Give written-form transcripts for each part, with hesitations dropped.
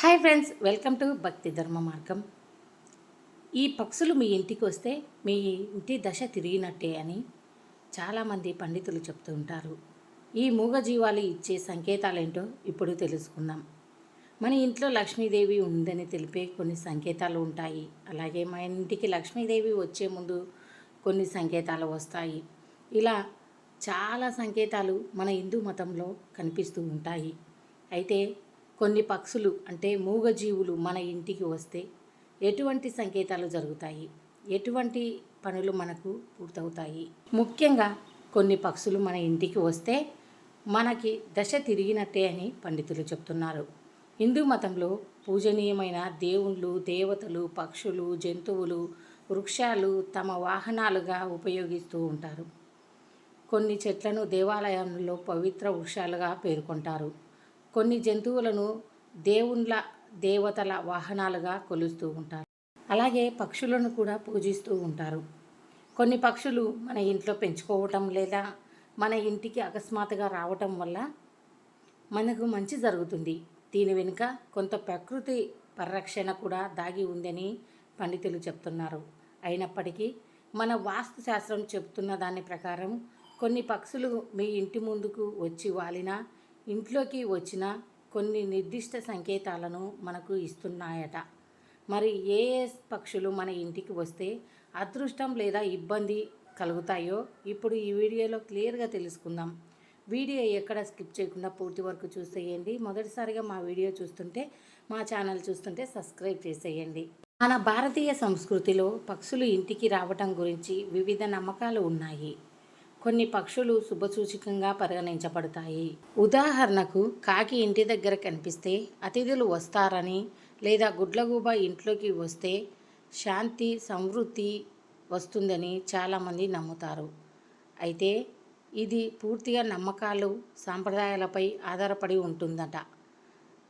Hi friends, welcome to భక్తి ధర్మ మార్గం. ఈ పక్షులు మీ ఇంటికి వస్తే మీ ఇంటి దశ తిరిగినట్టే అని చాలామంది పండితులు చెప్తూ ఉంటారు. ఈ మూగజీవాలు ఇచ్చే సంకేతాలేంటో ఇప్పుడు తెలుసుకుందాం. మన ఇంట్లో లక్ష్మీదేవి ఉందని తెలిపే కొన్ని సంకేతాలు ఉంటాయి. అలాగే మన ఇంటికి లక్ష్మీదేవి వచ్చే ముందు కొన్ని సంకేతాలు వస్తాయి. ఇలా చాలా సంకేతాలు మన హిందూ మతంలో కనిపిస్తూ ఉంటాయి. అయితే కొన్ని పక్షులు అంటే మూగజీవులు మన ఇంటికి వస్తే ఎటువంటి సంకేతాలు జరుగుతాయి, ఎటువంటి పనులు మనకు పూర్తవుతాయి? ముఖ్యంగా కొన్ని పక్షులు మన ఇంటికి వస్తే మనకి దశ తిరిగినట్టే అని పండితులు చెప్తున్నారు. హిందూ మతంలో పూజనీయమైన దేవుళ్ళు, దేవతలు, పక్షులు, జంతువులు, వృక్షాలు తమ వాహనాలుగా ఉపయోగిస్తూ ఉంటారు. కొన్ని చెట్లను దేవాలయంలో పవిత్ర వృక్షాలుగా పేర్కొంటారు. కొన్ని జంతువులను దేవుళ్ళ దేవతల వాహనాలుగా కొలుస్తూ ఉంటారు. అలాగే పక్షులను కూడా పూజిస్తూ ఉంటారు. కొన్ని పక్షులు మన ఇంట్లో పెంచుకోవటం లేదా మన ఇంటికి అకస్మాత్తుగా రావటం వల్ల మనకు మంచి జరుగుతుంది. దీని వెనుక కొంత ప్రకృతి పరిరక్షణ కూడా దాగి ఉందని పండితులు చెప్తున్నారు. అయినప్పటికీ మన వాస్తు శాస్త్రం చెప్తున్న దాని ప్రకారం కొన్ని పక్షులు మీ ఇంటి ముందుకు వచ్చి వాలినా, ఇంట్లోకి వచ్చిన కొన్ని నిర్దిష్ట సంకేతాలను మనకు ఇస్తున్నాయట. మరి ఏ పక్షులు మన ఇంటికి వస్తే అదృష్టం లేదా ఇబ్బంది కలుగుతాయో ఇప్పుడు ఈ వీడియోలో క్లియర్గా తెలుసుకుందాం. వీడియో ఎక్కడ స్కిప్ చేయకుండా పూర్తి వరకు చూసేయండి. మొదటిసారిగా మా వీడియో చూస్తుంటే, మా ఛానల్ చూస్తుంటే సబ్స్క్రైబ్ చేసేయండి. మన భారతీయ సంస్కృతిలో పక్షులు ఇంటికి రావటం గురించి వివిధ నమ్మకాలు ఉన్నాయి. కొన్ని పక్షులు శుభసూచకంగా పరిగణించబడతాయి. ఉదాహరణకు కాకి ఇంటి దగ్గర కనిపిస్తే అతిథులు వస్తారని, లేదా గుడ్లగూబ ఇంట్లోకి వస్తే శాంతి సమృద్ధి వస్తుందని చాలామంది నమ్ముతారు. అయితే ఇది పూర్తిగా నమ్మకాలు, సాంప్రదాయాలపై ఆధారపడి ఉంటుందట.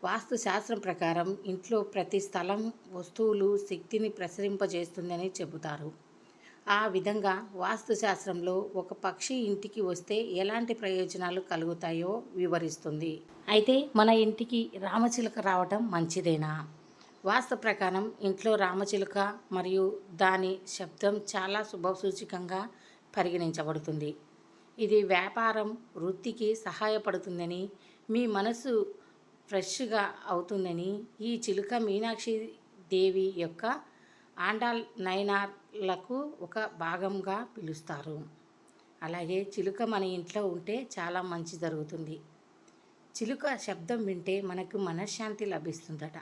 వాస్తు శాస్త్రం ప్రకారం ఇంట్లో ప్రతి స్థలం, వస్తువులు శక్తిని ప్రసరింపజేస్తుందని చెబుతారు. ఆ విధంగా వాస్తుశాస్త్రంలో ఒక పక్షి ఇంటికి వస్తే ఎలాంటి ప్రయోజనాలు కలుగుతాయో వివరిస్తుంది. అయితే మన ఇంటికి రామచిలుక రావటం మంచిదేనా? వాస్తు ప్రకారం ఇంట్లో రామచిలుక మరియు దాని శబ్దం చాలా శుభసూచకంగా పరిగణించబడుతుంది. ఇది వ్యాపారం, వృత్తికి సహాయపడుతుందని, మీ మనసు ఫ్రెష్గా అవుతుందని ఈ చిలుక మీనాక్షి దేవి యొక్క ఆండాల్ నయనాలకు ఒక భాగంగా పిలుస్తారు. అలాగే చిలుక మన ఇంట్లో ఉంటే చాలా మంచి జరుగుతుంది. చిలుక శబ్దం వింటే మనకు మనశ్శాంతి లభిస్తుందట.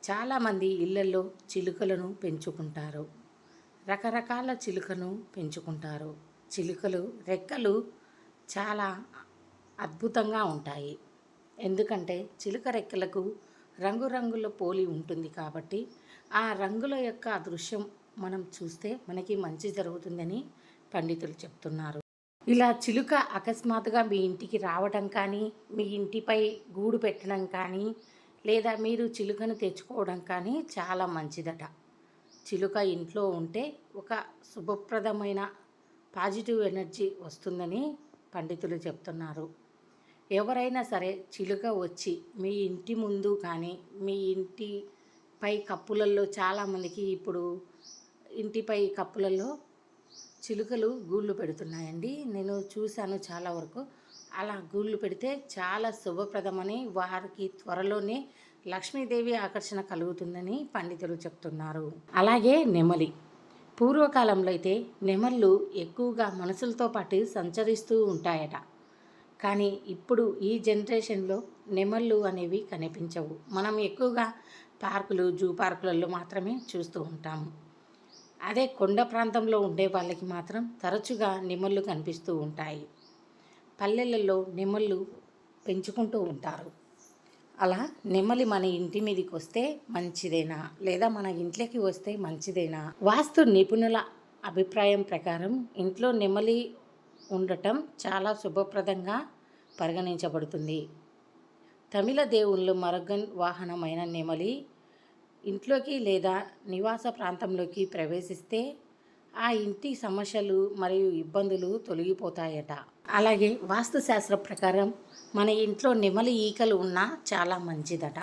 చాలామంది ఇళ్లలో చిలుకలను పెంచుకుంటారు. రకరకాల చిలుకను పెంచుకుంటారు. చిలుకలు రెక్కలు చాలా అద్భుతంగా ఉంటాయి. ఎందుకంటే చిలుక రెక్కలకు రంగురంగుల పోలి ఉంటుంది కాబట్టి ఆ రంగుల యొక్క దృశ్యం మనం చూస్తే మనకి మంచి జరుగుతుందని పండితులు చెప్తున్నారు. ఇలా చిలుక అకస్మాత్తుగా మీ ఇంటికి రావడం కానీ, మీ ఇంటిపై గూడు పెట్టడం కానీ, లేదా మీరు చిలుకను తెచ్చుకోవడం కానీ చాలా మంచిదట. చిలుక ఇంట్లో ఉంటే ఒక శుభప్రదమైన పాజిటివ్ ఎనర్జీ వస్తుందని పండితులు చెప్తున్నారు. ఎవరైనా సరే చిలుక వచ్చి మీ ఇంటి ముందు కానీ, మీ ఇంటి పై కప్పులలో చాలామందికి ఇప్పుడు ఇంటిపై కప్పులలో చిలుకలు గూళ్ళు పెడుతున్నాయండి. నేను చూశాను చాలా వరకు. అలా గూళ్ళు పెడితే చాలా శుభప్రదమని, వారికి త్వరలోనే లక్ష్మీదేవి ఆకర్షణ కలుగుతుందని పండితులు చెప్తున్నారు. అలాగే నెమలి. పూర్వకాలంలో అయితే నెమళ్ళు ఎక్కువగా మనుషులతో పాటు సంచరిస్తూ ఉంటాయట. కానీ ఇప్పుడు ఈ జనరేషన్లో నెమళ్ళు అనేవి కనిపించవు. మనం ఎక్కువగా పార్కులు, జూ పార్కులలో మాత్రమే చూస్తూ ఉంటాము. అదే కొండ ప్రాంతంలో ఉండే వాళ్ళకి మాత్రం తరచుగా నెమళ్ళు కనిపిస్తూ ఉంటాయి. పల్లెలలో నెమళ్ళు పెంచుకుంటూ ఉంటారు. అలా నెమలి మన ఇంటి మీదకి వస్తే మంచిదేనా, లేదా మన ఇంట్లోకి వస్తే మంచిదేనా? వాస్తు నిపుణుల అభిప్రాయం ప్రకారం ఇంట్లో నెమలి ఉండటం చాలా శుభప్రదంగా పరిగణించబడుతుంది. తమిళ దేవుళ్ళు మరగన్ వాహనమైన నెమలి ఇంట్లోకి లేదా నివాస ప్రాంతంలోకి ప్రవేశిస్తే ఆ ఇంటి సమస్యలు మరియు ఇబ్బందులు తొలగిపోతాయట. అలాగే వాస్తుశాస్త్ర ప్రకారం మన ఇంట్లో నెమలి ఈకలు ఉన్నా చాలా మంచిదట.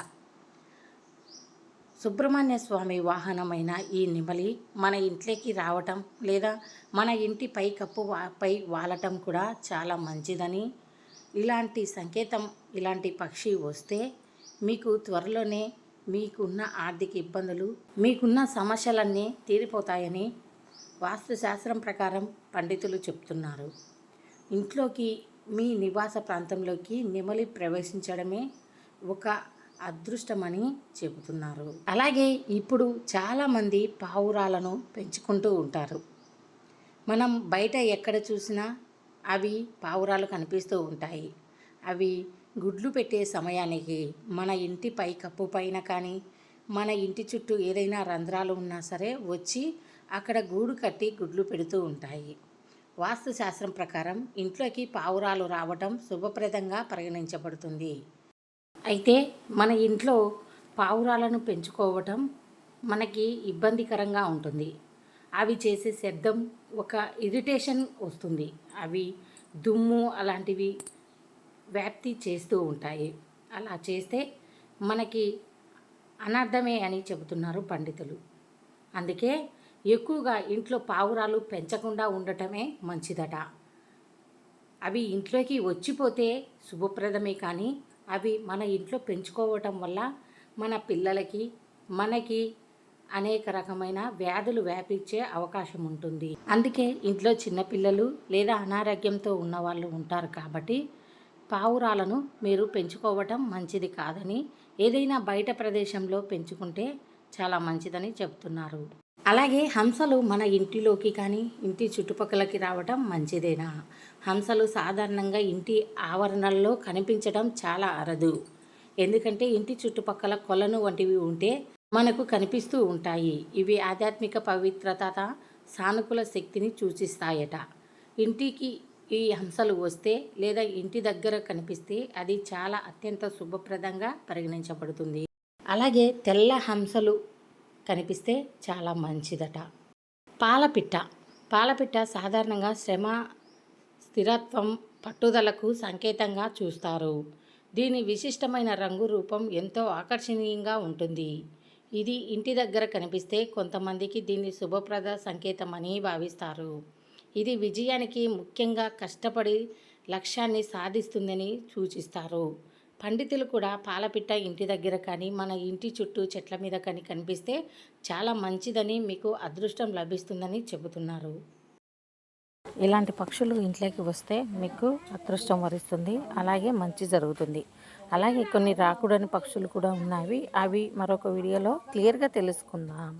సుబ్రహ్మణ్య స్వామి వాహనమైన ఈ నెమలి మన ఇంట్లోకి రావటం లేదా మన ఇంటి పై కప్పు పై వాలటం కూడా చాలా మంచిదని, ఇలాంటి సంకేతం ఇలాంటి పక్షి వస్తే మీకు త్వరలోనే మీకున్న ఆర్థిక ఇబ్బందులు, మీకున్న సమస్యలన్నీ తీరిపోతాయని వాస్తుశాస్త్రం ప్రకారం పండితులు చెప్తున్నారు. ఇంట్లోకి మీ నివాస ప్రాంతంలోకి నెమలి ప్రవేశించడమే ఒక అదృష్టమని చెబుతున్నారు. అలాగే ఇప్పుడు చాలామంది పావురాలను పెంచుకుంటూ ఉంటారు. మనం బయట ఎక్కడ చూసినా అవి పావురాలు కనిపిస్తూ ఉంటాయి. అవి గుడ్లు పెట్టే సమయానికి మన ఇంటి పై కప్పు పైన కానీ, మన ఇంటి చుట్టూ ఏదైనా రంధ్రాలు ఉన్నా సరే వచ్చి అక్కడ గూడు కట్టి గుడ్లు పెడుతూ ఉంటాయి. వాస్తుశాస్త్రం ప్రకారం ఇంట్లోకి పావురాలు రావటం శుభప్రదంగా పరిగణించబడుతుంది. అయితే మన ఇంట్లో పావురాలను పెంచుకోవటం మనకి ఇబ్బందికరంగా ఉంటుంది. అవి చేసే శబ్దం ఒక ఇరిటేషన్ వస్తుంది. అవి దుమ్ము అలాంటివి వ్యాప్తి చేస్తూ ఉంటాయి. అలా చేస్తే మనకి అనర్థమే అని చెబుతున్నారు పండితులు. అందుకే ఎక్కువగా ఇంట్లో పావురాలు పెంచకుండా ఉండటమే మంచిదట. అవి ఇంట్లోకి వచ్చిపోతే శుభప్రదమే, కానీ అవి మన ఇంట్లో పెంచుకోవటం వల్ల మన పిల్లలకి మనకి అనేక రకమైన వ్యాధులు వ్యాపించే అవకాశం ఉంటుంది. అందుకే ఇంట్లో చిన్నపిల్లలు లేదా అనారోగ్యంతో ఉన్నవాళ్ళు ఉంటారు కాబట్టి పావురాలను మీరు పెంచుకోవటం మంచిది కాదని, ఏదైనా బయట ప్రదేశంలో పెంచుకుంటే చాలా మంచిదని చెప్తున్నారు. అలాగే హంసలు మన ఇంటిలోకి కానీ ఇంటి చుట్టుపక్కలకి రావటం మంచిదేనా? హంసలు సాధారణంగా ఇంటి ఆవరణల్లో కనిపించడం చాలా అరుదు. ఎందుకంటే ఇంటి చుట్టుపక్కల కొలను వంటివి ఉంటే మనకు కనిపిస్తూ ఉంటాయి. ఇవి ఆధ్యాత్మిక పవిత్రత, సానుకూల శక్తిని సూచిస్తాయట. ఇంటికి ఈ హంసలు వస్తే లేదా ఇంటి దగ్గర కనిపిస్తే అది చాలా అత్యంత శుభప్రదంగా పరిగణించబడుతుంది. అలాగే తెల్ల హంసలు కనిపిస్తే చాలా మంచిదట. పాలపిట్ట సాధారణంగా శ్రమ, స్థిరత్వం, పట్టుదలకు సంకేతంగా చూస్తారు. దీని విశిష్టమైన రంగు రూపం ఎంతో ఆకర్షణీయంగా ఉంటుంది. ఇది ఇంటి దగ్గర కనిపిస్తే కొంతమందికి దీన్ని శుభప్రద సంకేతమని భావిస్తారు. ఇది విజయానికి, ముఖ్యంగా కష్టపడి లక్ష్యాన్ని సాధిస్తుందని సూచిస్తారు. పండితులు కూడా పాలపిట్ట ఇంటి దగ్గర కానీ మన ఇంటి చుట్టూ చెట్ల మీద కానీ కనిపిస్తే చాలా మంచిదని, మీకు అదృష్టం లభిస్తుందని చెబుతున్నారు. ఇలాంటి పక్షులు ఇంట్లోకి వస్తే మీకు అదృష్టం వరిస్తుంది, అలాగే మంచి జరుగుతుంది. అలాగే కొన్ని రాకూడని పక్షులు కూడా ఉన్నాయి. అవి మరొక వీడియోలో క్లియర్గా తెలుసుకుందాం.